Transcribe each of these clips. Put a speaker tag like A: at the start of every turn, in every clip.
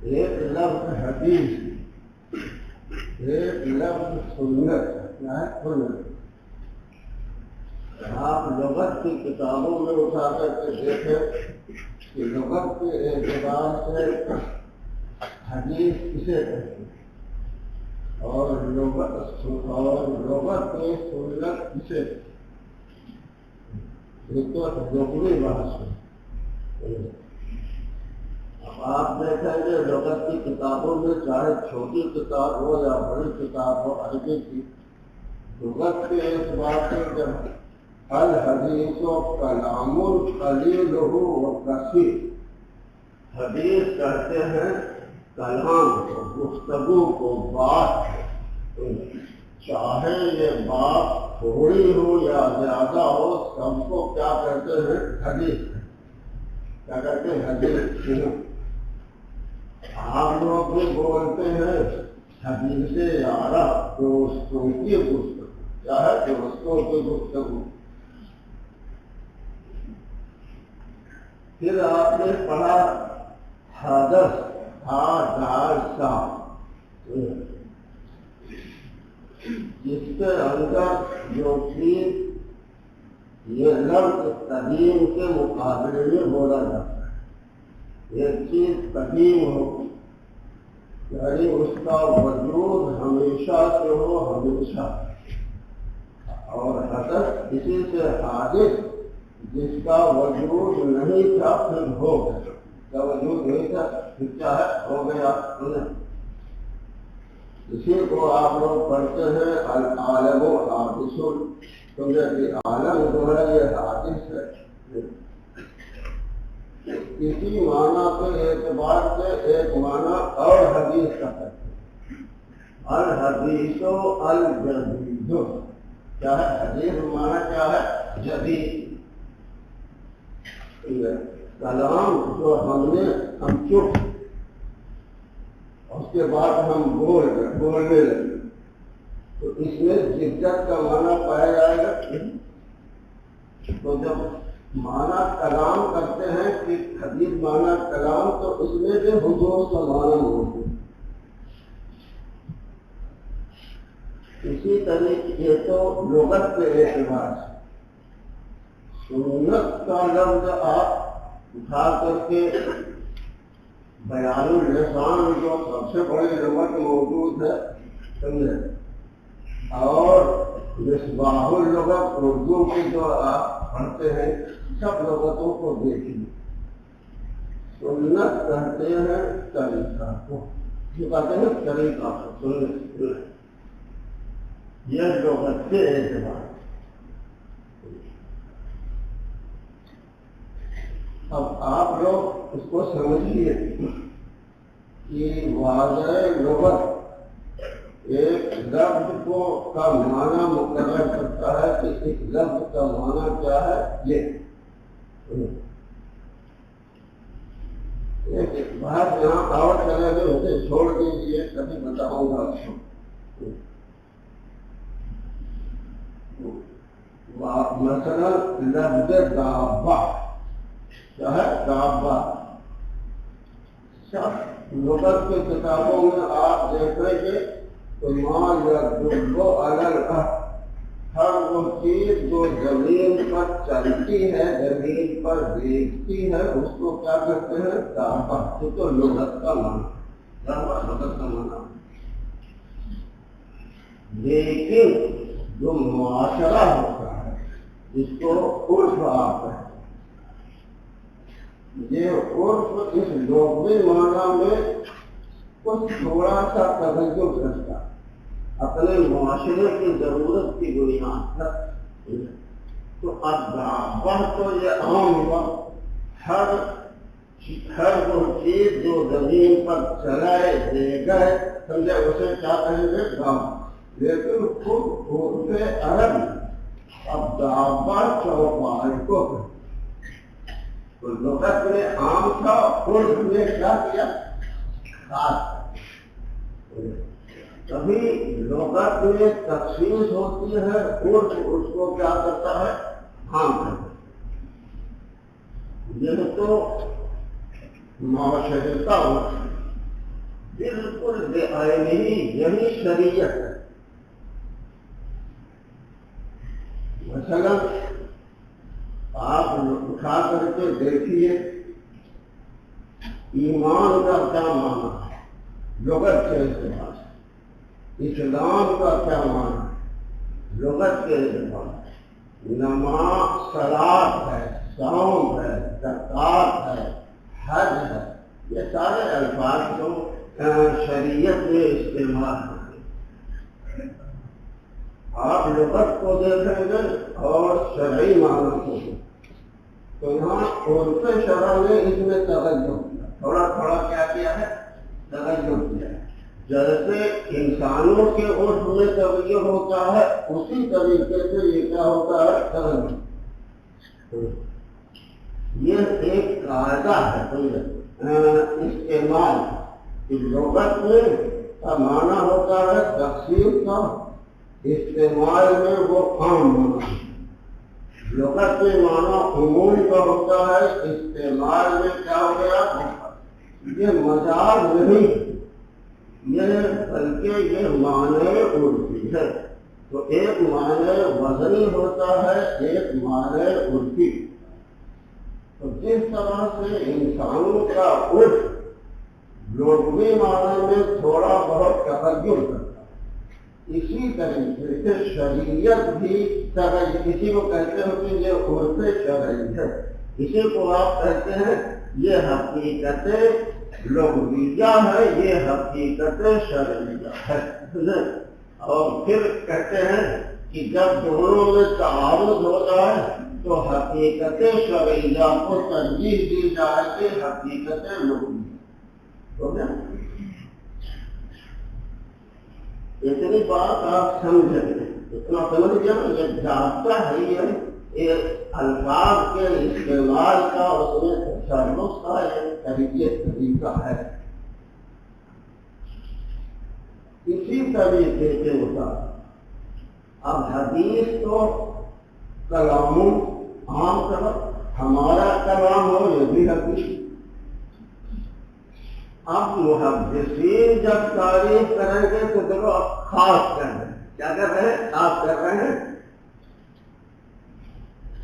A: ایک لفظ حدیث، ایک لفظ سنت. کیا ہے سنت؟ آپ لغت کی کتابوں میں اٹھا کر کے دیکھیں کہ لغت کے اعتبار سے حدیث کسے کہتے ہیں اور لغت میں سنت کسے کہتے ہیں. یہ تو لغوی بحث ہے. اب آپ دیکھیں گے لغت کی کتابوں میں چاہے چھوٹی کتاب ہو یا بڑی کتاب ہو عربی کی، لغت کے اعتبار سے جب الحدیث و کلام قلیلہ و کثیر، حدیث کہتے ہیں کلام کو، گفتگو کو، بات، چاہے یہ بات تھوڑی ہو یا زیادہ ہو، سب کو کیا کہتے ہیں؟ حدیث. کیا کہتے ہیں؟ حدیث. آپ لوگ بھی بولتے ہیں حدیث یارہ، دوستوں کی گفتگو. کیا ہے؟ دوستوں کی گفتگو. پھر آپ نے پڑھا حدث، حادثہ، جس کے اندر جو چیز یہ لفظ قدیم کے مقابلے میں بولا جاتا ہے. ایک چیز قدیم ہو یعنی اس کا وجود ہمیشہ سے ہو، ہمیشہ. اور حدث اسی سے حادث، جس کا وجود نہیں تھا پھر ہو گیا. کا وجود نہیں تھا پھر کیا ہے؟ ہو گیا. اسی کو آپ لوگ پڑھتے ہیں العالم حادث. سمجھے کہ عالم جو ہے یہ حادث ہے. اسی معنی کے اعتبار سے ایک معنی اور حدیث کا کرتے ہیں، الحدیث و الجدید. کیا ہے حدیث؟ معنی کیا ہے؟ جدید. کلام جو ہم چپ، اس کے بعد ہم بولنے لگے، تو اس میں جدت کا معنی پایا جائے گا. تو جب معنی کلام کرتے ہیں کہ حدیث معنی کلام، تو اس میں بھی حضور کا معنی موجود ہے. اسی طریقے یہ تو لغت کے اعتبار سے. سنت کا لفظ آپ اٹھا کر کے بیان اللسان جو سب سے بڑی لغت موجود ہے سمجھے، اور مصباح اللغت اردو کی جو آپ پڑھتے ہیں، سب لغتوں کو دیکھیے. سنت کہتے ہیں طریقہ کو، جو کہتے ہیں طریقہ کو سنت. یہ لغت کے اعتبار. اب آپ لوگ اس کو سمجھیے کہ واضح لغت ایک لفظ کو کا معنی مقرر کرتا ہے کہ اس لفظ کا معنی کیا ہے. یہ ایک بات یہاں اور چلے گئے اسے چھوڑ دیجیے، کبھی بتاؤں گا آپ کو. مثلا لفظ دابہ، کیا ہے؟ دابہ. سب لغت کی کتابوں میں آپ دیکھیں گے تو ما یدل علی الارض، ہر وہ چیز جو زمین پر چلتی ہے، زمین پر بھیجتی ہے، اس کو کیا کہتے ہیں؟ دابہ. تو لغت کا معنی، لغت کا معنی. لیکن جو معاشرہ ہوتا ہے جس کو عرف آپ ہے، یہ عرف اس لغوی معنی میں کچھ تھوڑا سا تغیر کرتا اپنے معاشرے کی ضرورت کی بنیاد پر. تو الدابہ تو یہ عام ہوا، ہر وہ چیز جو زمین پر چلائے دے گئے سمجھے، اسے کیا کہیں گے؟ دابہ. لیکن خود عرف عرب اب دابہ چوپائے کو تو لغت میں عام تھا، عرف نے کیا کیا؟ خاص. کبھی لغت میں تخصیص ہوتی ہے، عرف اس کو کیا کرتا ہے؟ عام کرتا ہے. یہ تو معاشرے کا عرف ہے. بالکل بے آئینی یہی شریعت ہے. مثلا آپ اٹھا کر کے دیکھیے ایمان کا کیا معنی ہے لغت کے اعتبار سے، اسلام کا کیا معنی ہے لغت کے اعتبار سے، نماز صلاۃ ہے، صوم ہے، زکوٰۃ ہے، حج ہے، یہ سارے الفاظ کو شریعت میں استعمال ہوتے ہیں. آپ لغت کو دیکھیں گے اور شرعی معنی کو دیکھیں تو یہاں عرف شرع نے اس میں توجہ کیا، تھوڑا تھوڑا کیا کیا ہے توجہ کیا ہے. جیسے انسانوں کے عرف میں توجہ ہوتا ہے اسی طریقے سے یہ کیا ہوتا ہے توجہ. یہ ایک قاعدہ ہے استعمال. لغت میں کا معنی ہوتا ہے تقسیم کا، استعمال میں وہ عام معنی. لغت میں معنی عموم کا ہوتا ہے، استعمال میں کیا ہو گیا یہ مجاز نہیں، یہ بلکہ یہ معنی عرفی ہے. تو ایک معنی وزنی ہوتا ہے، ایک معنی عرفی. تو جس طرح سے انسانوں کا عرف لغوی معنی میں تھوڑا بہت تغیر کرتا ہے، اسی طریقے سے شریعت بھی تغیر، اسی کو کہتے ہیں کہ یہ عرف شرعی ہے. اسی کو آپ کہتے ہیں یہ حقیقت لغویہ ہے، یہ حقیقت شرعیہ ہے. اور پھر کہتے ہیں کہ جب دونوں میں تعارض ہوتا ہے تو حقیقت شرعیہ کو ترجیح دی جائے گی حقیقت لغویہ. اتنی بات آپ سمجھیں گے، اتنا سمجھ گیا یہ جانتا ہے یہ الفاظ کے استعمال کا اس میں تصرف کا ایک طریقہ ہے. اسی طریقے کے مطابق اب حدیث تو کلام عام طرف ہمارا کلام ہو یہ بھی حدیث. اب محدثین جب تعریف کریں گے تو دیکھو خاص کر رہے ہیں، کیا کر رہے ہیں خاص کر رہے ہیں.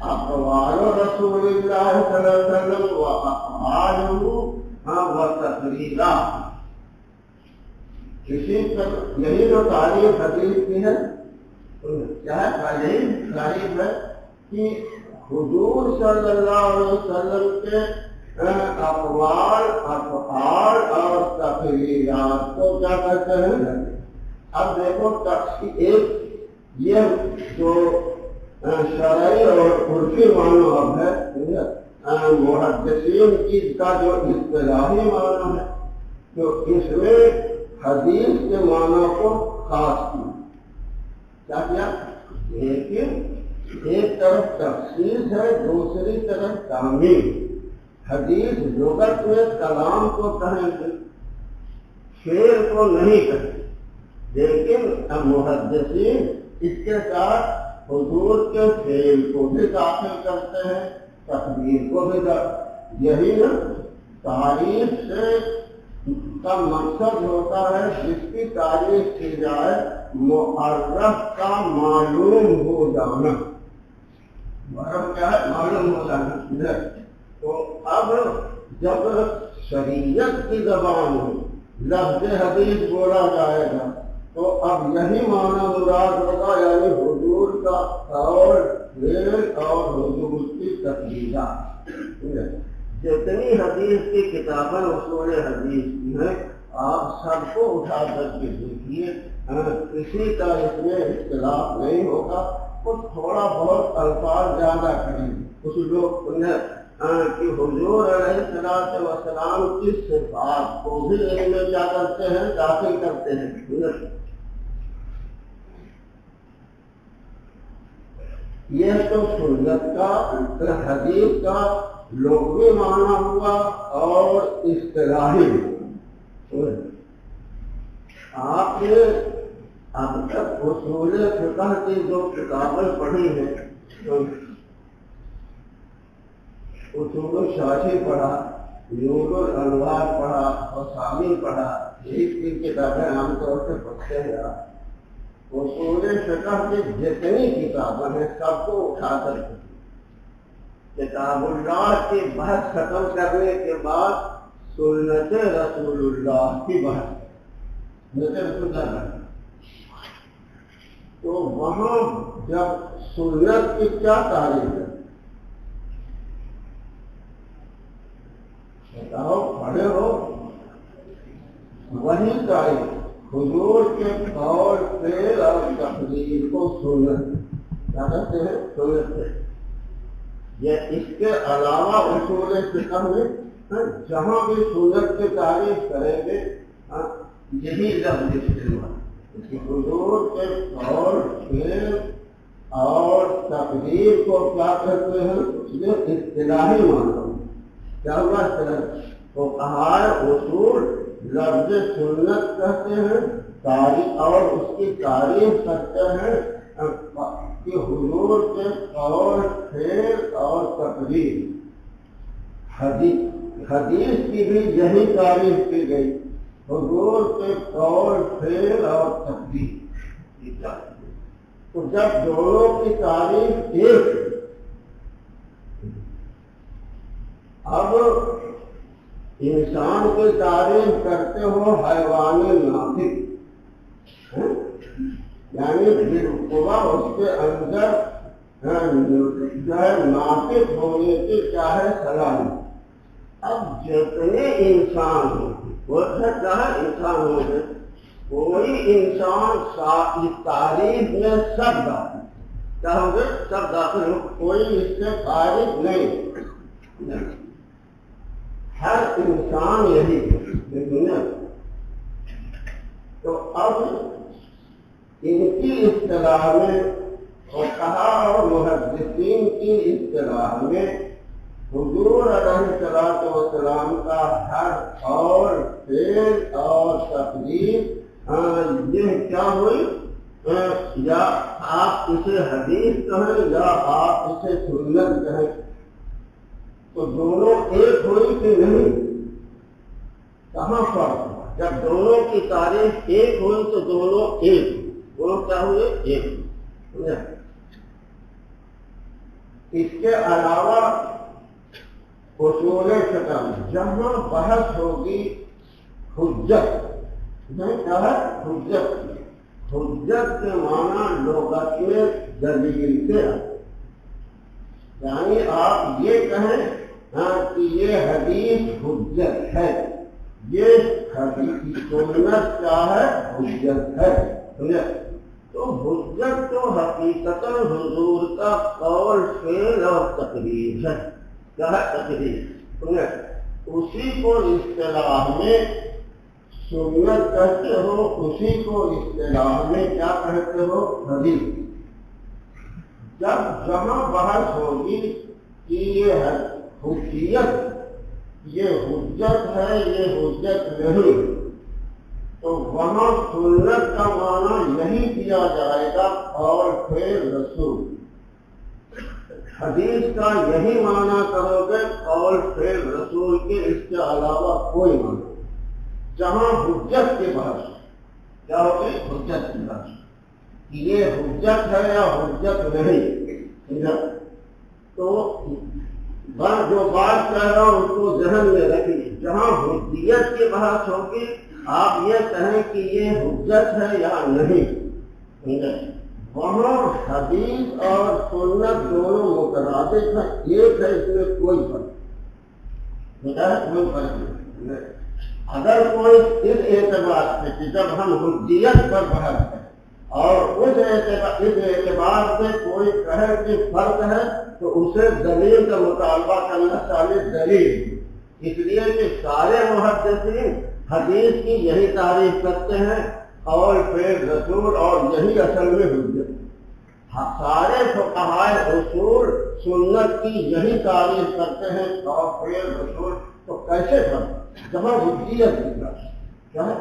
A: اقوال رسول اللہ صلی اللہ علیہ وسلم و افعالہ و تقریرات، کسی طرح یہی جو تعریف حدیث کی ہے کیا ہے، یہی تعریف ہے کہ حضور صلی اللہ علیہ وسلم کے اقوال افعال اور تقریرات کو کیا کہتے ہیں. اب دیکھو ایک یہ جو شرعی اور عرفی معنی اب ہے محدثین کی کا جو اصطلاحی معنی ہے تو اس میں حدیث کے معنی کو خاص کیا لیکن ایک طرف تخصیص ہے دوسری طرف تعمیم. حدیث لغت میں کلام کو کہیں گے، شعر کو نہیں کہیں، لیکن محدثین اس کے ساتھ حضور کے فعل کو بھی داخل کرتے ہیں، تقدیر کو بھی داخل. یہی نا تعریف سے کا مقصد ہوتا ہے جس کی تعریف کی جائے معرف کا معلوم ہو جانا. معرف کیا ہے معلوم ہو جانا. تو اب جب شریعت کی زبان میں لفظ حدیث بولا جائے گا تو اب یہی معنی مراد ہوگا، یعنی حضور کا قول فعل اور حضور کی تقریرات. جتنی حدیث کی کتابیں اصول حدیث کی ہیں آپ سب کو اٹھا کر کے دیکھیے، کسی کا اس میں اختلاف نہیں ہوگا. کچھ تھوڑا بہت الفاظ زیادہ کریں گے کچھ لوگ انہیں کہ حضور علیہ السلام کی صفات کو بھی علم میں کیا کرتے ہیں داخل کرتے ہیں. یہ تو سنت کا حدیث کا لغوی معنی ہوا اور اصطلاحی. آپ نے اب تک اصول فقہ کی جو کتابیں پڑھی ہیں، اصول شاشی پڑھا، نور الانوار پڑھا اور شامل پڑھا، یہی تین کتابیں عام طور سے پڑھتے ہیں آپ۔ اصول فقہ کی جتنی کتابیں ہیں سب کو اٹھا کر کتاب اللہ کی بحث ختم کرنے کے بعد سنت رسول اللہ کی بحث، رسول اللہ، تو وہاں جب سنت کی کیا تعریف ہے بتاؤ، پڑھے ہو وہی تعریف حضور کے قول فعل اور تقریر کو سنت کیا کہتے ہیں، سنت ہے۔ یہ اس کے علاوہ اصول فقہ میں جہاں بھی سنت کی تعریف کریں گے یہی لفظ استعمال، حضور کے قول فعل اور تقریر کو کیا کہتے ہیں، یہ اصطلاحی معنی کیا ہوا تو کہا اصول لفظ سنت کہتے ہیں تاریخ، اور اس کی تعریف کرتے ہیں کہ حضور کے قول فعل اور تقریر۔ حدیث کی بھی یہی تعریف کی گئی، حضور کے قول فعل اور تقریر۔ تو جب دونوں کی تعریف ایک، اب انسان کی تعریف کرتے ہو حیوان ناطق، یعنی بالقوہ اس کے اندر جو ہے ناطق ہونے کی چاہے سلام۔ اب جتنے انسان ہوں وہ چاہے انسان ہو گئے، کوئی انسان تعریف میں سب داخل، کیا ہو گئے سب داخل ہو، کوئی اس سے تعریف نہیں، ہر انسان یہی ہے۔ تو اب ان کی اصطلاح میں اور کہا اور محدثین کی اصطلاح میں حضور علیہ الصلوۃ والسلام کا ہر قول فعل اور تقریر یہ کیا ہوئی، یا آپ اسے حدیث کہیں یا آپ اسے سنت کہیں، تو دونوں ایک ہوئی کہ نہیں، کہاں فرق ہوا؟ جب دونوں کی تعریف ایک ہوئی تو دونوں ایک، دونوں کیا ہوئے ایک۔ اس کے علاوہ اصول فقہ جہاں بحث ہوگی حجت، کیا ہے حجت، حجت کے معنی لغت میں دلیل سے، یعنی آپ یہ کہیں کہ یہ حدیث حجت ہے، یہ حدیث سنت کیا ہے، حجت ہے۔ تو حجت تو حقیقتاً حضور کا قول فعل اور تقریر ہے، کیا ہے تقریر، اسی کو اصطلاح میں سنت کہتے ہو، اسی کو اصطلاح میں کیا کہتے ہو، حدیث۔ جب جہاں بحث ہوگی کہ یہ حجیت، یہ حجت ہے، یہ حجت نہیں، تو وہاں سنت کا معنی یہی کیا جائے گا اور پھر رسول، حدیث کا یہی معنی کرو گے اور پھر رسول کے، اس کے علاوہ کوئی معنی۔ جہاں حجت کے بحث کیا ہوگی، حجت کی بحث، یہ حجت ہے یا حجت نہیں، تو جو بات کہہ رہا ہوں اس کو ذہن میں رکھیے۔ جہاں حجیت کی بحث ہوگی آپ یہ کہیں کہ یہ حجت ہے یا نہیں، وہاں حدیث اور سنت دونوں مترادف ہیں، ایک ہے، اس میں کوئی فرق نہیں۔ اگر کوئی اس اعتبار سے کہ جب ہم حجیت پر بحث کریں اور اس اعتبار سے کوئی کہے کہ فرق ہے تو اسے دلیل کا مطالبہ کرنا چاہیے، دلیل، اس لیے کہ سارے محدثین حدیث کی یہی تعریف کرتے ہیں اور پھر رسول، اور یہی اصل میں حجت، سارے فقہائے اصول سنت کی یہی تعریف کرتے ہیں اور پھر رسول، تو کیسے فرق جہاں حجیت کی بات کیا ہے؟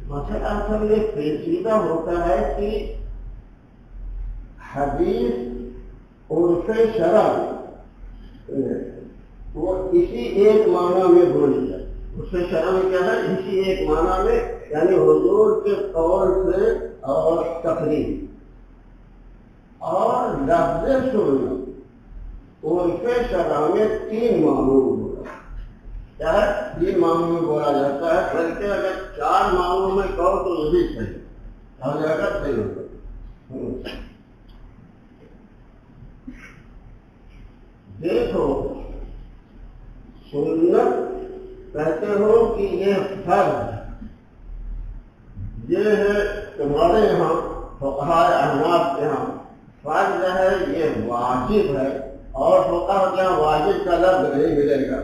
A: مسئلہ اصل میں پیچیدہ ہوتا ہے کہ حدیث عرف شرع وہ اسی ایک معنی میں بولی جائے، اس سے شرم کیا ہے؟ اسی ایک معنی میں، یعنی حضور کے قول سے اور تقریر اور لفظ سننا، عرف شرع میں 3 معنوں میں بولا، کیا ہے؟ 3 معنوں میں بولا جاتا ہے، بلکہ اگر 4 معنوں میں کہو تو یہ بھی صحیح ہو جائے گا، صحیح ہوگا۔ دیکھو، سنت کہتے ہو کہ یہ فرض ہے، یہ ہے تمہارے یہاں فقہاء احناف کے یہاں فرض ہے، یہ واجب ہے، اور فقہاء کے یہاں واجب کا لفظ نہیں ملے گا،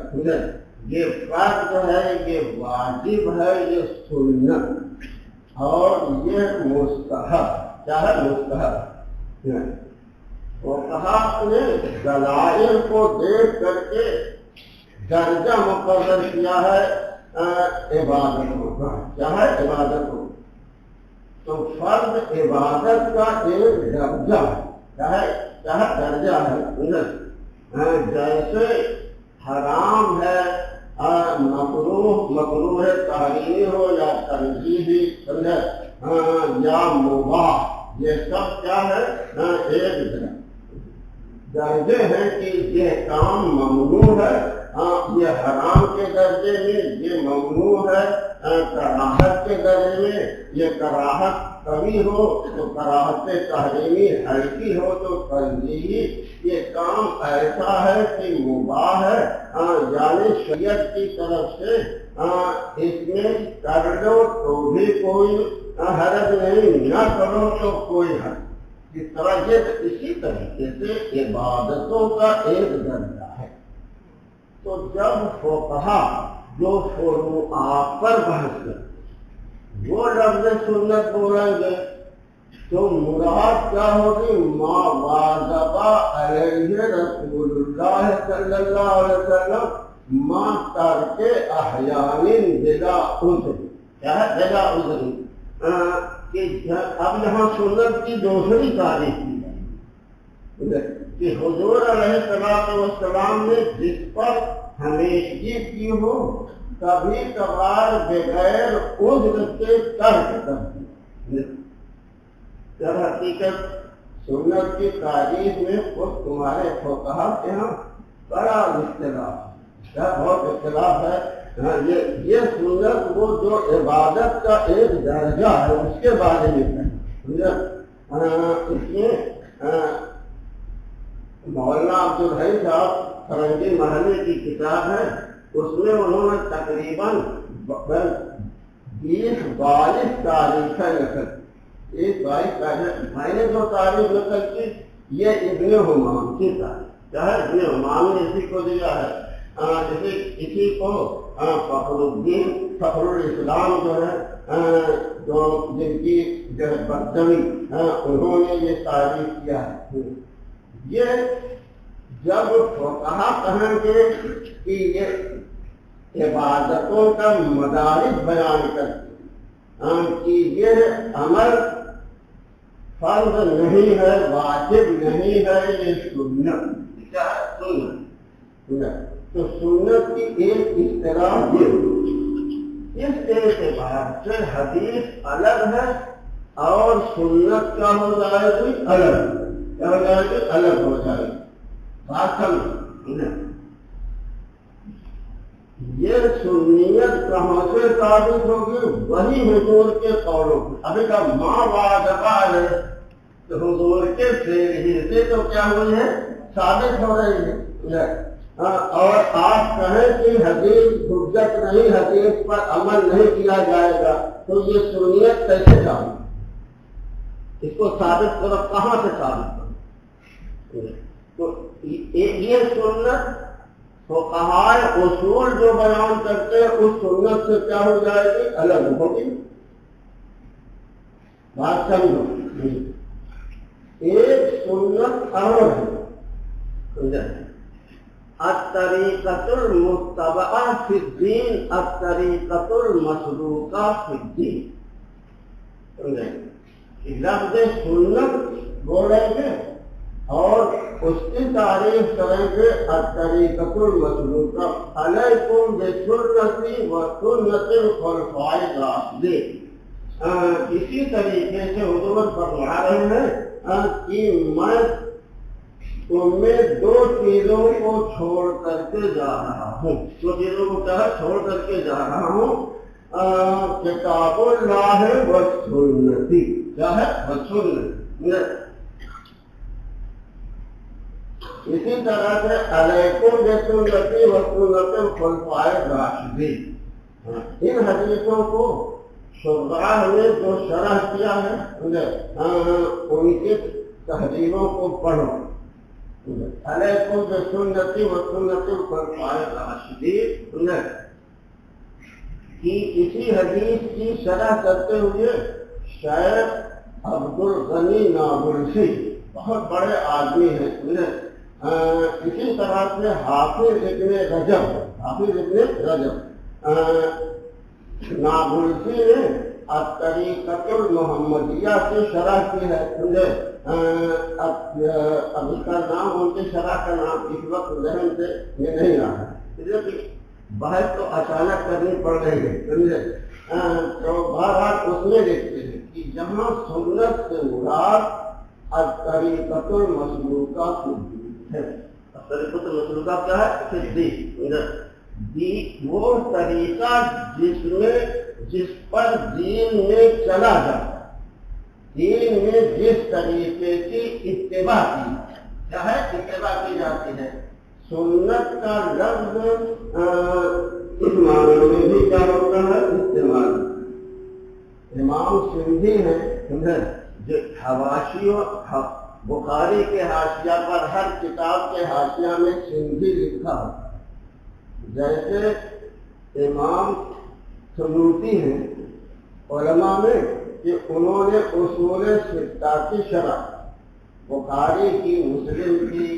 A: یہ فرض ہے، یہ واجب ہے، یہ سنت، اور یہ مستحب، کیا ہے؟ مستحب۔ فقہاء نے دلائل کو دیکھ کر کے درجہ مقرر کیا ہے عبادت کو، کیا ہے؟ عبادت کو۔ تو فرض عبادت کا ایک درجہ کیا ہے؟ درجہ ہے، جیسے حرام ہے، مکروہ ہے، تحریمی ہو یا تنزیہی، یا مباح، یہ سب کیا ہے؟ ایک درجے ہیں کہ یہ کام ممنوع ہے، یہ حرام کے درجے میں، یہ ممنوع ہے کراہت کے درجے میں، یہ کراہت کبھی ہو تو کراہت تحریمی ہلکی ہو تو تنزیہی، یہ کام ایسا ہے کہ مباح ہے، یعنی شریعت کی طرف سے اس میں کر لو تو بھی کوئی حرج نہیں، نہ کرو تو کوئی حرج۔ اس طرح یہ اسی طریقے سے عبادتوں کا ایک درجہ ہے۔ تو جب فقہاء جو فروعات پر بحث کرتے وہ لفظ سنت بولیں گے تو مراد کیا ہوگی؟ ما واظب علیہ رسول اللہ صلی اللہ علیہ وسلم ما ترک احیان بلا عذر، کیا ہے؟ بلا عذر، کہ اب یہاں سنت کی دوسری تعریف کی جائے کہ حضور علیہ السلام نے جس پر ہمیشگی کی ہو کبھی کبھار بغیر عذر کے ترک کر دیا۔ در حقیقت سنت کی تعریف میں خود تمہارے فقہاء کے یہاں بڑا اختلاف ہے، بہت اختلاف ہے۔ یہ سنت وہ جو عبادت کا ایک درجہ ہے اس کے بارے میں ہے۔ اس میں مولانا عبدالحی صاحب فرنگی محلے کی کتاب ہے، اس میں انہوں نے تقریباً 20-22 تاریخیں نقل کی۔ 22 میں نے جو تاریخ نقل کی یہ ابن حمام کی تاریخ، کیا ہے؟ ابن حمام نے اسی کو دیا ہے، اسی کو فخر الدین فخر الاسلام جو ہے، جو جن کی برطوی انہوں نے یہ تعریف کیا ہے۔ یہ جب فقہاء کہیں گے کہ یہ عبادتوں کا مدارج بیان کرتے کہ یہ عمل فرض نہیں ہے، واجب نہیں ہے، یہ سنت، کیا ہے؟ سنت۔ تو سنت کی ایک اصطلاح یہ ہوئی، اس اعتبار سے حدیث الگ ہے اور سنت کیا ہو جائے گی؟ الگ، کیا ہو جائے گی؟ الگ ہو جائے گی۔ بات سمجھ، یہ سنیت کہاں سے ثابت ہوگی؟ وہی حضور کے قولوں کی۔ ابھی کا ماں واجبہ ہے تو حضور کے فعل ہی سے تو کیا ہوئی ہے؟ ثابت ہو رہی ہے۔ اور آپ کہیں کہ حدیث حجت نہیں، حدیث پر عمل نہیں کیا جائے گا، تو یہ سنیت کیسے ثابت؟ اس کو ثابت کرو، کہاں سے ثابت کرو؟ تو یہ سنت فقہاء اصول جو بیان کرتے ہیں اس سنت سے کیا ہو جائے گی؟ الگ ہوگی۔ بات سمجھو، ایک سنت اور ہے الطریقۃ المتبعہ فی الدین، الطریقۃ المسلوکہ فی الدین۔ لفظ سنت بولیں گے اور اس کی تعریف کریں گے الطریقۃ المسلوکہ علیکم بسنتی و سنت الخلفاء الراشدین۔ اسی طریقے سے حضور فرما رہے ہیں کہ میں تم میں دو چیزوں کو چھوڑ کر کے جا رہا ہوں۔ دو چیزوں کو کیا چھوڑ کر کے جا رہا ہوں؟ کتاب اللہ و سنتی، کیا ہے؟ و سنتی۔ اسی طرح سے علیکم بسنتی و سنت الخلفاء الراشدین۔ ان حدیثوں کو شراح نے جو شرح کیا ہے ان کی تحریروں کو پڑھو۔ علیکم بسنتی و سنت الخلفاء الراشدین کی اسی حدیث کی شرح کرتے ہوئے شیخ عبدالغنی نابلسی بہت بڑے آدمی ہیں، اسی طرح سے حافظ ابن رجب نابلسی نے الطریقۃ المحمدیہ سے شرح کی ہے۔ اب اس کا نام، ان کی شرح کا نام اس وقت ذہن سے یہ نہیں رہا ہے، بحث تو اچانک کرنی پڑ رہی ہے، تو بہرحال اس میں دیکھتے ہیں کہ جہاں سنت سے مراد الطریقۃ المسلوکہ ہے۔ الطریقۃ المسلوکہ کیا ہے؟ وہ طریقہ جس پر دین میں چلا جاتا ہے، دین میں جس طریقے کی اتباع کی جاتی ہے، کیا ہے؟ اتباع کی جاتی ہے۔ سنت کا لفظ اس معنی میں بھی کیا ہوتا ہے؟ استعمال۔ امام سندھی ہیں جو حواشیوں، بخاری کے حاشیہ پر ہر کتاب کے حاشیہ میں سندھی لکھا ہوتا ہے۔ جیسے امام سیوطی ہیں علماء میں کہ انہوں نے اصول ستہ کی شرح بخاری کی، مسلم کی،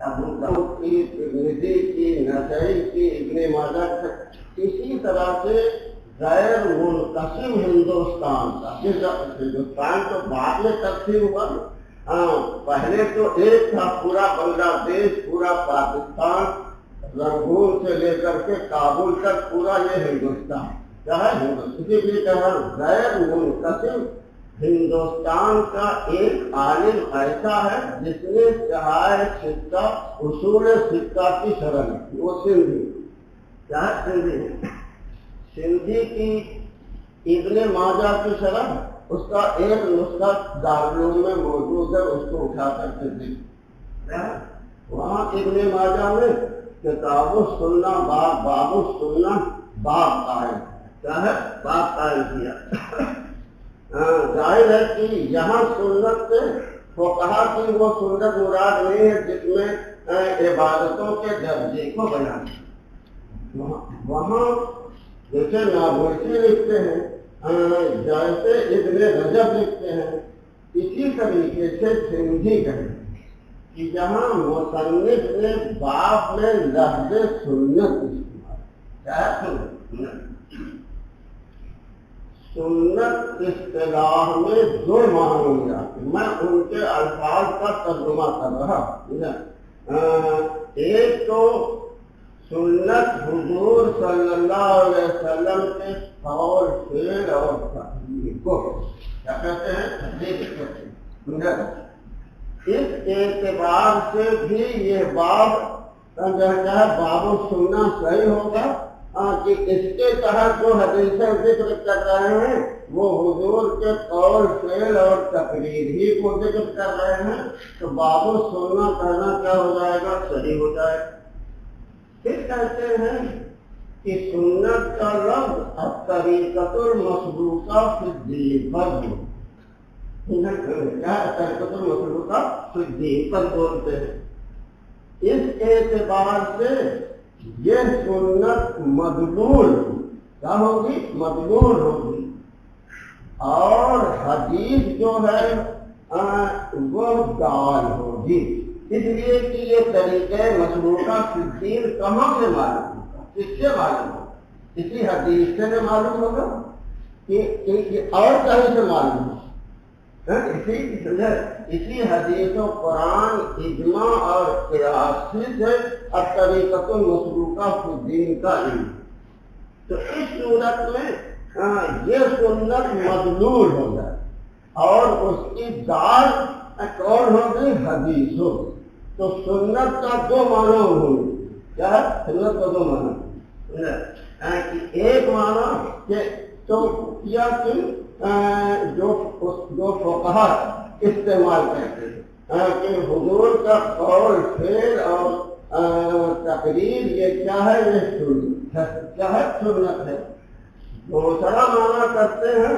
A: ابو داؤد کی، ترمذی کی، نسائی کی، ابن ماجہ کی، اسی طرح سے غیر منقسم ہندوستان کا، ہندوستان تو بعد میں تقسیم ہوا، پہلے تو ایک تھا پورا بنگلہ دیش، پورا پاکستان، رنگون سے لے کر کے کابل تک پورا یہ ہندوستان، کیا ہے؟ ہندوستان۔ اسی لیے کہا غیر منقسم ہندوستان کا ایک عالم ایسا ہے جس نے صحائح ستہ، اصول ستہ کی شرح لکھی، وہ سندھی، کیا ہے؟ سندھی کی ابن ماجہ کی شرح، اس کا ایک نسخہ دارالعلوم میں موجود ہے، اس کو اٹھا کر کے دیکھ، وہاں ابن ماجہ میں کتاب السنہ باب السنہ باب قائم، کیا ہے؟ باب قائم کیا۔ ظاہر ہے کہ یہاں سنت سے فقہا کی وہ سنت مراد نہیں ہے جس میں عبادتوں کے درجے کو بیان، وہاں جیسے نابلسی لکھتے ہیں، جیسے ابن رجب لکھتے ہیں، اسی طریقے سے سندھی کہیں کہ جہاں مصنف نے باب میں لفظ سنت استعمال، کیا ہے؟ سنت اصطلاح میں دو معنی میں آتے ہیں، میں ان کے الفاظ کا ترجمہ کر رہا ہوں۔ ایک تو سنت حضور صلی اللہ علیہ وسلم کے قول، فعل اور تقریر کو کیا کہتے ہیں؟ تقریر کہتے ہیں۔ اس اعتبار سے بھی یہ باب جو ہے باب السنہ صحیح ہوگا کہ اس کے تحت جو حدیثیں ذکر کر رہے ہیں وہ حضور کے قول، فعل اور تقریر ہی کو ذکر کر رہے ہیں، تو باب السنہ کہنا کیا ہو جائے گا؟ صحیح ہو جائے گا۔ پھر کہتے ہیں کہ سنت کا لفظ الطریقۃ المسلوکہ فی الدین پر ہو، کیا طریقۃ المسلوکہ فی الدین پر بولتے ہیں۔ اس اعتبار سے یہ سنت مدلول کیا ہوگی؟ مدلول ہوگی، اور حدیث جو ہے وہ دال ہوگی، اس لیے کہ یہ طریقہ مسلوکہ فی الدین کہاں سے معلوم ہوگا؟ کس سے معلوم ہوگا؟ اسی حدیث سے معلوم ہوگا کہ اور کہیں سے معلوم ہوگا؟ اسی حدیث و قرآن اجماع اور قیاس سے الطریقۃ المسلوکہ فی الدین کا علم. تو اس صورت میں یہ سنت مدلول ہو جائے اور اس کی دال کون ہوگی؟ حدیث ہوگی. تو سنت کا دو معنی ہوگی. کیا ہے سنت کا دو معنی؟ ایک معنی کہ تو کیا کہ جو فقہا استعمال کرتے ہیں کہ حضور کا قول فعل اور تقریر یہ کیا ہے؟ یہ سنت ہے. کیا ہے؟ سنت ہے. دوسرا معنی کرتے ہیں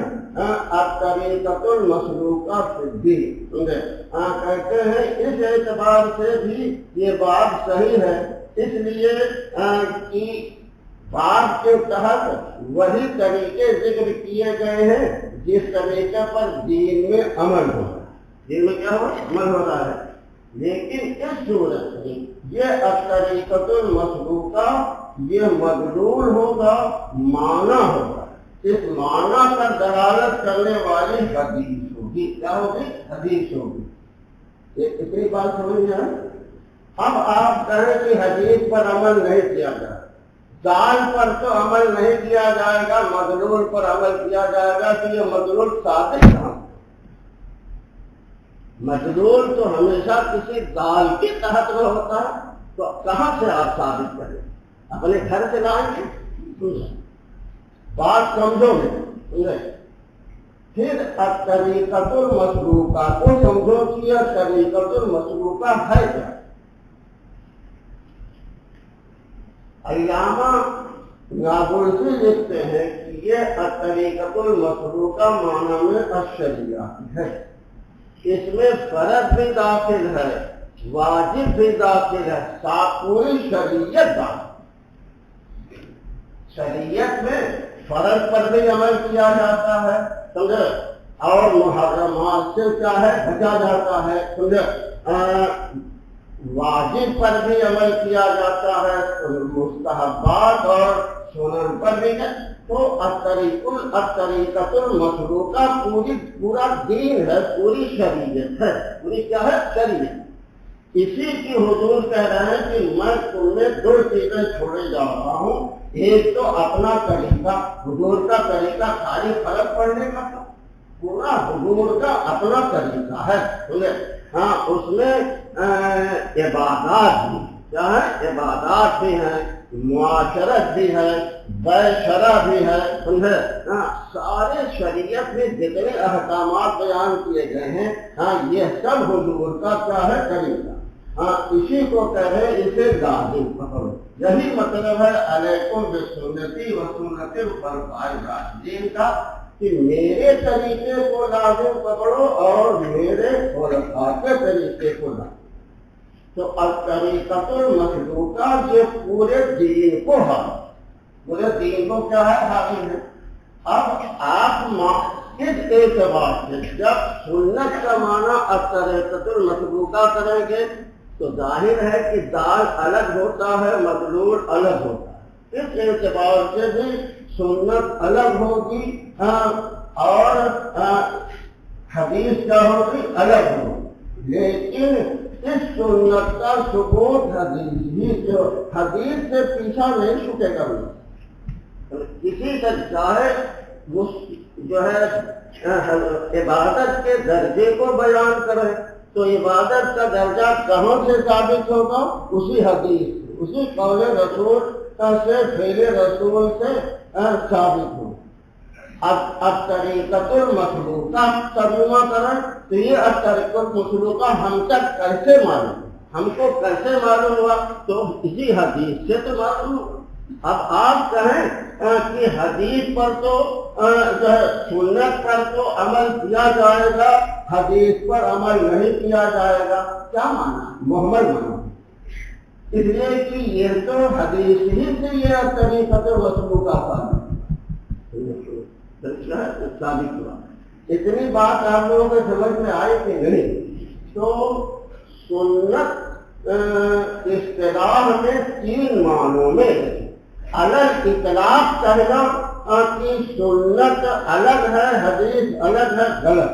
A: الطریقۃ المسلوکہ فی الدین. کہتے ہیں اس اعتبار سے بھی یہ بات صحیح ہے اس لیے کہ بات کے تحت وہی طریقے ذکر کیے گئے ہیں جس طریقے پر دین میں عمل ہو رہا ہے. دین میں کیا ہو؟ عمل ہو رہا ہے. لیکن اس صورت میں یہ الطریقۃ المسلوکہ یہ مدلول ہوگا، معنی ہوگا. اس معنی پر دلالت کرنے والی حدیث ہوگی. کیا ہوگی؟ حدیث ہوگی. اتنی بات سمجھ میں آئی؟ اب آپ کہیں کہ حدیث پر عمل نہیں کیا جائے، دال پر تو عمل نہیں کیا جائے گا، مدلول پر عمل کیا جائے گا. تو یہ مدلول ثابت کہاں؟ مدلول تو ہمیشہ کسی دال کے تحت میں ہوتا ہے. تو کہاں سے آپ ثابت کریں؟ اپنے گھر سے لائیں گے؟ بات سمجھو گے. پھر الطریقۃ المسلوکہ کو سمجھو کہ طریقۃ المسلوکہ ہے کیا؟ علامہ نابلسی لکھتے ہیں کہ یہ الطریقۃ المسلوکہ معنی میں الشریعہ ہے. اس میں فرض بھی داخل ہے، واجب بھی داخل ہے، پوری شریعت داخل. شریعت میں فرض پر بھی عمل کیا جاتا ہے سمجھے، اور محرمات سے کیا ہے بچا جاتا ہے سمجھے. واجب پر بھی عمل کیا جاتا ہے، مستحبات اور سنن پر بھی ہے. تو الطریقۃ المسلوکہ پورا دین ہے، پوری شریعت ہے. پوری کیا ہے؟ شریعت. اسی کی حضور کہہ رہے ہیں کہ میں تمہیں دو چیزیں چھوڑے جا رہا ہوں. ایک تو اپنا طریقہ، حضور کا طریقہ خالی فرق پڑھنے کا تھا، پورا حضور کا اپنا طریقہ ہے. اس میں عبادات بھی کیا ہے؟ عبادات بھی ہیں، معاشرت بھی ہے، بے شرع بھی ہے سمجھے. سارے شریعت میں جتنے احکامات بیان کیے گئے ہیں یہ سب حضور کا کیا ہے؟ طریقہ. اسی کو کہہ رہے اسے لازم پکڑو. یہی مطلب ہے علیکم بسنتی و سنت الخلفاء الراشدین کا کہ میرے طریقے کو لازم پکڑو اور میرے خلفاء کے طریقے کو لازم. تو الطریقۃ المسلوکہ یہ پورے دین کو حاصل، پورے دین کو کیا ہے؟ حاصل ہے. اب آپ اس اعتبار سے جب سنت کا معنی الطریقۃ المسلوکہ کریں گے تو ظاہر ہے کہ دال الگ ہوتا ہے، مدلول الگ ہوتا ہے. اس اعتبار سے بھی سنت الگ ہوگی اور حدیث کیا ہوگی؟ الگ ہوگی. لیکن اس سنت کا ثبوت حدیث سے پیچھا نہیں چھوٹے گا. کسی سے چاہے جو ہے عبادت کے درجے کو بیان کرے تو عبادت کا درجہ کہاں سے ثابت ہوگا؟ اسی حدیث، اسی قول رسول سے، فعل رسول سے ثابت ہوگا. اب طریقۃ المسلوکہ ترجمہ کریں تو یہ الطریقۃ المسلوکہ ہم تک کیسے معلوم؟ ہم کو کیسے معلوم ہوا؟ تو اسی حدیث سے تو معلوم ہوا. اب آپ کہیں کہ حدیث پر تو جو ہے سنت پر تو عمل کیا جائے گا، حدیث پر عمل نہیں کیا جائے گا، کیا معنی؟ محمل معنی. اس لیے کہ یہ تو حدیث ہی سے یہ طریقۃ المسلوکہ ثابت ہوا. اتنی بات آپ لوگوں کو سمجھ میں آئی کہ نہیں؟ تو سنت اصطلاح میں تین معنوں میں الگ اطلاق کہنا کہ سنت الگ ہے، حدیث الگ ہے، غلط.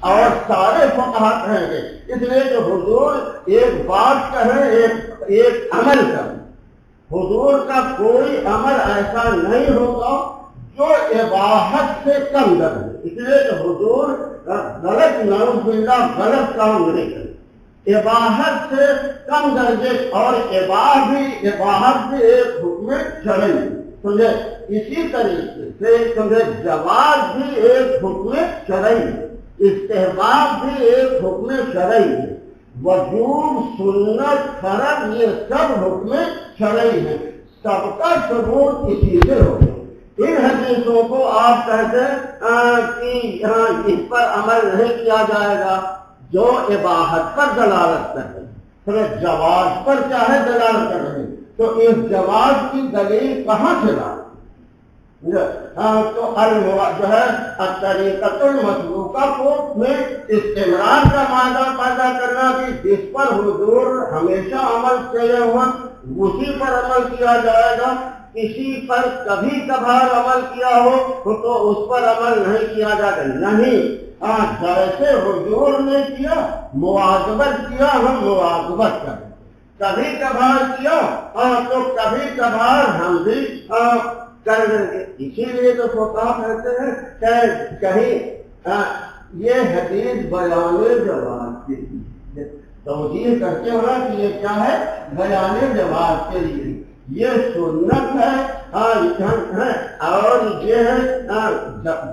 A: اور سارے فقہا کہیں گے، اس لیے جو حضور ایک بات کہیں ایک عمل کریں، حضور کا کوئی عمل ایسا نہیں ہوگا جو اباحت سے کم در ہے، اس لیے کہ حضور غلط نعوذ باللہ غلط کام نہیں کرے، اباحت سے کم درجے، اور اباحت بھی ایک حکم شرعی، سمجھے؟ اسی طریقے سے سمجھے جواز بھی ایک حکم شرعی ہے، استحباب بھی ایک حکم شرعی ہے، وجوب سنت فرض یہ سب حکم شرعی ہے، سب کا ثبوت اسی سے ہوگا۔ ان حدیثوں کو آپ کہتے ہیں کہ اس پر عمل نہیں کیا جائے گا جو اباحت پر دلالت کر رہے ہیں، پھر جواز پر چاہے دلالت کر رہے ہیں، تو اس جواز کی دلیل کہاں سے لائیں؟ تو جو ہے طریقۃ المسلوکہ کو میں استمرار کا معنی پیدا کرنا کہ جس پر حضور ہمیشہ عمل کیا ہوا اسی پر عمل کیا جائے گا، کسی پر کبھی کبھار عمل کیا ہو تو اس پر عمل نہیں کیا جائے گا، نہیں، جیسے حضور نے کیا مواظبت کیا ہم مواظبت کریں، کبھی کبھار کیا تو کبھی کبھار ہم بھی کر دیں گے۔ اسی لیے تو فقہا کہتے ہیں کہ کہیں یہ حدیث بیان جواز کے لیے توجیہ کرتے ہوئے کہ یہ کیا ہے؟ بیان جواز کے لیے، یہ سنت ہے اور یہ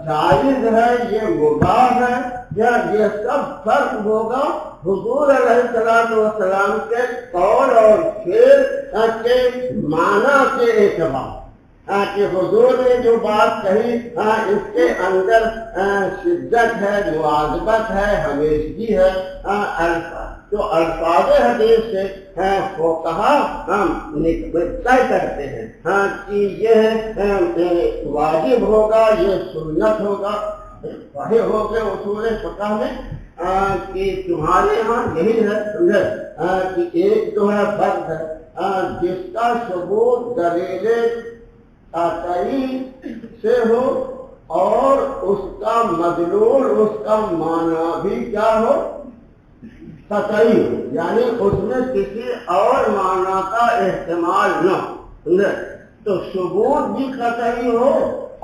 A: جائز ہے، یہ مباح ہے، یہ سب فرق ہوگا حضور علیہ السلام کے قول اور فعل کے معنی کے اعتبار کہ حضور نے جو بات کہی اس کے اندر شدت ہے، مواظبت ہے، ہمیشگی ہے، تو الفاظ حدیث سے فقہا طے کرتے ہیں کہ یہ واجب ہوگا، یہ سنت ہوگا۔ وہی ہو کے اصول فقہ میں کہ تمہارے یہاں یہی ہے سمجھے کہ ایک جو ہے فرد ہے جس کا ثبوت دلیل قطعی سے ہو اور اس کا مدلول، اس کا معنی بھی کیا ہو؟ قطعی ہو، یعنی اس میں کسی اور معنی کا احتمال نہ ہو، تو ثبوت بھی قطعی ہو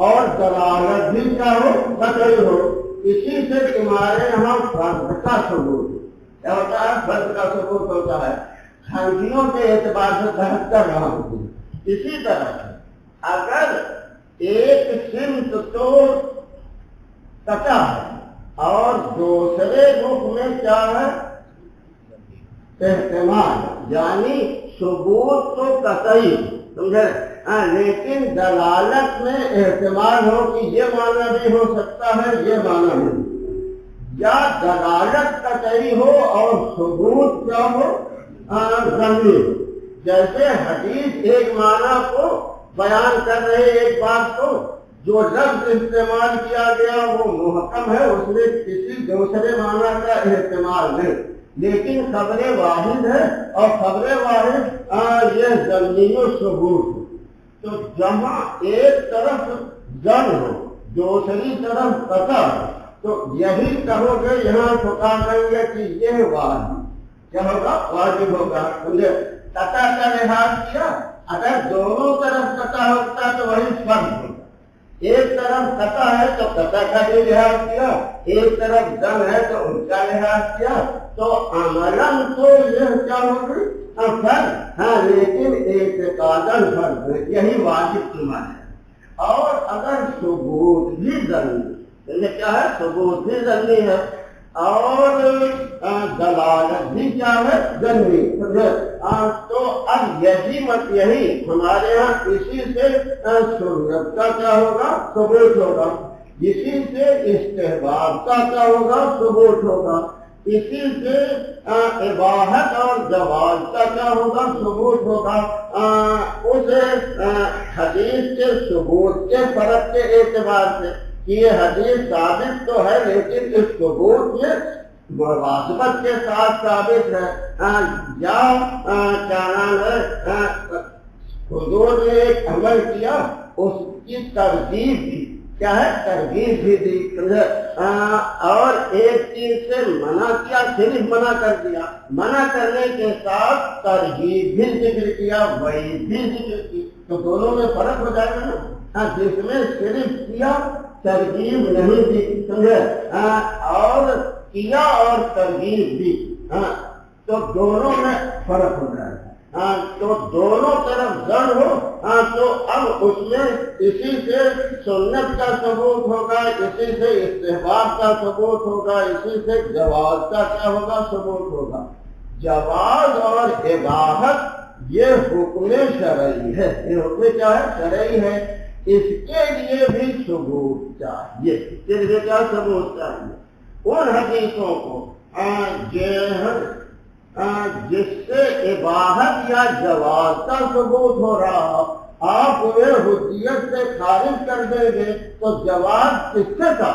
A: اور دلالت بھی کیا ہو؟ قطعی ہو۔ اسی سے تمہارے یہاں فرد کا ثبوت کیا ہوتا ہے؟ فرد کا ثبوت ہوتا ہے، حنفیوں کے اعتبار سے بحث کر رہا ہوں۔ اسی طرح سے اگر ایک سمت تو قطع ہے اور دوسرے رخ میں کیا ہے؟ احتمال، یعنی ثبوت تو قطعی سمجھے لیکن دلالت میں احتمال ہو کہ یہ معنی بھی ہو سکتا ہے، یہ معنی بھی، یا دلالت قطعی ہو اور ثبوت کیا ہو؟ ظنی ہو۔ جیسے حدیث ایک معنی کو بیان کر رہے ایک بات کو، جو لفظ استعمال کیا گیا وہ محکم ہے، اس میں کسی دوسرے معنی کا احتمال نہیں، لیکن خبر واحد ہے اور خبر واحد یہ ظنی و ثبوت ہے۔ تو جہاں ایک طرف ظن ہو دوسری طرف قطع ہو تو یہی کہو گے، یہاں فقہا کہیں گے کہ یہ واجب کیا ہوگا؟ واجب ہوگا۔ قطع کا لحاظ کیا، اگر دونوں طرف قطع ہوتا تو وہی فرض ہوگا، ایک طرف قطع ہے تو قطع کا بھی لحاظ کیا، ایک طرف ظن ہے تو ان کا لحاظ کیا، تو عملاً تو یہ کیا ہوگی؟ فرض، لیکن اعتقاداً فرض ہے، یہی واجب کی معنی ہے۔ اور اگر ثبوت بھی ظنی، کیا ہے؟ ثبوت بھی ظنی ہے اور دلالت بھی کیا ہے؟ ظنی، تو اب یہی ہمارے یہاں اسی سے سنت کا کیا ہوگا؟ ثبوت ہوگا، اسی سے استحباب کا کیا ہوگا؟ ثبوت ہوگا، اسی سے اباحت اور جواز کا کیا ہوگا؟ ثبوت ہوگا۔ اس حدیث کے ثبوت کے فرق کے اعتبار سے کہ یہ حدیث ثابت تو ہے لیکن اس ثبوت میں مواظبت کے ساتھ ثابت ہے، یا کیا نام ہے حضور نے ایک عمل کیا اس کی ترغیب بھی کیا ہے ترغیب بھی دی، اور ایک چیز سے منع کیا، صرف منع کر دیا، منع کرنے کے ساتھ ترغیب بھی ذکر کیا، وعید بھی ذکر کی، تو دونوں میں فرق ہو جائے گا نا۔ جس میں صرف کیا ترغیب نہیں دی، سمجھے، اور کیا اور ترغیب بھی، تو دونوں میں فرق ہو جائے گا۔ تو دونوں طرف زن ہو تو اب اس میں اسی سے سنت کا ثبوت ہوگا، اسی سے استحباب کا ثبوت ہوگا، اسی سے جواز کا کیا ہوگا ثبوت ہوگا۔ جواز اور اباحت یہ حکم شرعی ہے، یہ حکم کیا ہے شرعی ہے، اس کے لیے بھی ثبوت چاہیے، اس کے لیے کیا ثبوت چاہیے؟ ان حدیثوں کو جس سے اباحت یا جواز کا ثبوت ہو رہا، آپ انہیں حجیت سے خارج کر دیں گے تو جواز کس سے تھا؟